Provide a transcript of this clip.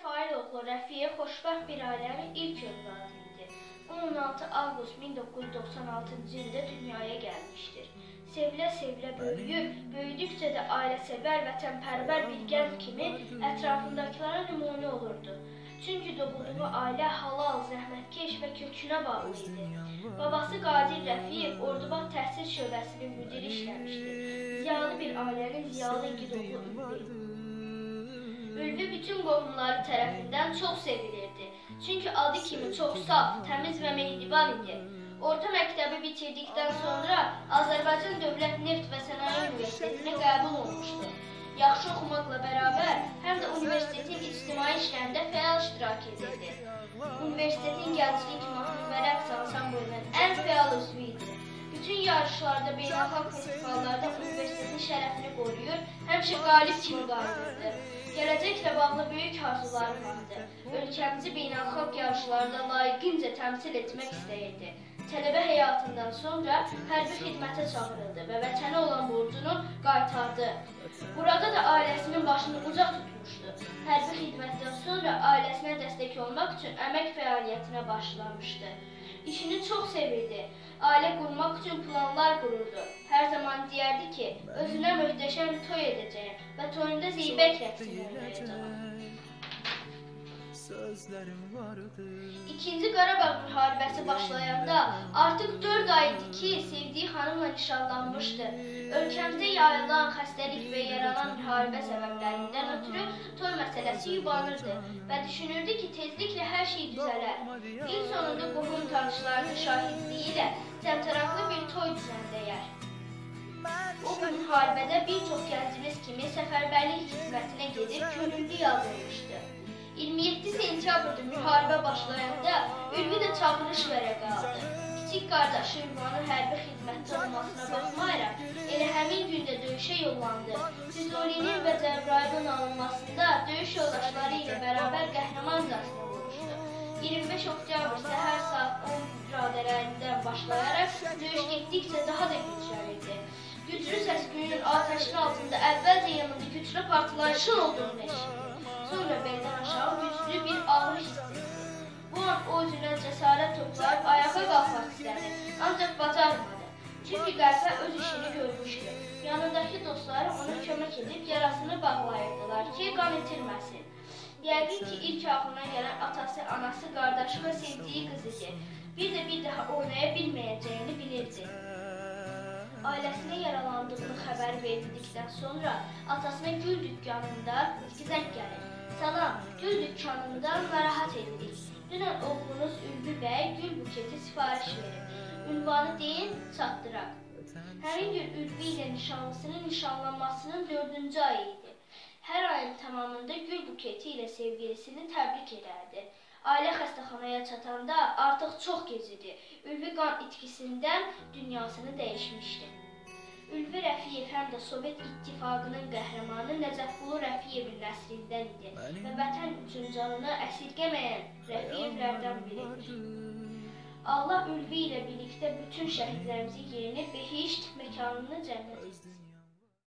fail oğlu Rəfiyə xoşbəxt bir ailənin ilk övladı idi. 16 avqust 1996-cı ildə dünyaya gəlmişdir. Sevilə-sevilə böyüyüb, böyüdükcə də ailəsevər, vətənpərvər bir gənc kimi ətrafındakilara nümunə olurdu. Çünki doğulduğu ailə halal, zəhmətkeş və kökünə bağlı idi. Babası Qadir Rəfiyev Ordubad Təhsil Şöbəsinin müdiri işləmişdi. Ziyalı bir ailənin ziyalı igid oğlu Ülvi. Ülvi bütün qohumları tərəfindən çox sevilirdi. Çünki adı kimi çox saf, təmiz və mehriban idi. Orta məktəbi bitirdikdən sonra Azərbaycan Dövlət Neft və Sənaye Universitetinə qəbul olmuşdu. Yaxşı oxumaqla bərabər, həm də universitetin ictimai işlərində fəal iştirak edirdi. Universitetin gənclik, mahnı və rəqs ansamblının ən fəal üzvü idi. Bütün yarışlarda, beynəlxalq festivallarda universitetin şərəfini qoruyur, həmişə qalib kimi qayıdırdı. Gələcəklə bağlı böyük arzuları vardı. Ölkəmizi beynəlxalq yarışlarda layiqincə təmsil etmək istəyirdi. Tələbə həyatından sonra hərbi xidmətə çağırıldı və vətənə olan borcunu qaytardı. Burada da ailəsinin başını ucaq tutmuşdu. Hərbi xidmətdən sonra ailəsinə dəstək olmaq üçün əmək fəaliyyətinə başlamışdı. İşini çox sevirdi. Ailə qurmaq üçün planlar qururdu. Hər zaman deyərdi ki, özünə möhtəşəm toy edəcəyəm və toyunda zeybək rəqsini oynayacağam. İkinci Qarabağ müharibəsi başlayanda artıq 4 ay idi ki, sevdiyi xanımla nişanlanmışdı. Ölkəmizdə yayılan xəstəlik və yaranan müharibə səbəblərindən ötürü toy məsələsi yubanırdı və düşünürdü ki, tezliklə hər şey düzələr. İl sonunda qohum tanışlarının şahidliyi ilə təmtəraqlı bir toy düzənləyər. O gün müharibədə bir çox gəncimiz kimi səfərbərlik xidmətinə gedib könüllü yazılmışdı. 27 sentyabrda müharibə başlayanda Ülvi də çağırış vərəqə aldı. Kiçik qardaşı Ünvanın hərbi xidmətdə olmasına baxmayaraq, elə həmin gündə döyüşə yollandı. Füzulinin və Cəbrayılın alınmasında döyüş yoldaşları ilə bərabər qəhrəmancasına vurmuşdu. 25 oktyabr səhər saat 10 radələrindən başlayaraq döyüş getdikcə daha da güclənirdi. Güclü səs-küyün atəşin altında əvvəlcə yanında güclü partlayışın olduğunu eşitdi. Sonra beldən aşağı güclü bir ağrı hiss etdi. Bu an o özünə cəsarət toplayıb ayağa qalxmaq istədi, ancaq bacarmadı. Çünki qəlbə öz işini görmüşdü. Yanındakı dostları ona kömək edib yarasını bağlayırdılar ki, qan itirməsin. Yəqin ki, ilk ağlına gələn atası, anası, qardaşı və sevdiyi qız idi. Bir daha oynaya bilməyəcəyini bilirdi. Ailəsinə yaralandığını xəbər verdikdən sonra atasına gül dükkanında zəng gəlir. Salam, gül dükkanından narahat edirik. Dünən oğlunuz Ülvi bəy gül buketi sifariş verib. Ünvanı deyin, çatdıraq. Həmin gün Ülvi ilə nişanlısının nişanlanmasının 4-cü ayı idi. Hər ayın tamamında gül buketi ilə sevgilisini təbrik edərdi. Ailə xəstəxanaya çatanda artıq çox gec idi. Ülvi qan itkisindən dünyasını dəyişmişdi. Ülvi Rəfiyev həm də Sovet İttifaqının qəhrəmanı Nəcəfqulu Rəfiyevin nəslindən idi və vətən üçün canını əsirgəməyən Rəfiyevlərdən biridir. Allah Ülvi ilə birlikdə bütün şəhidlərimizi yerinə behişt məkanını cənnət etsin.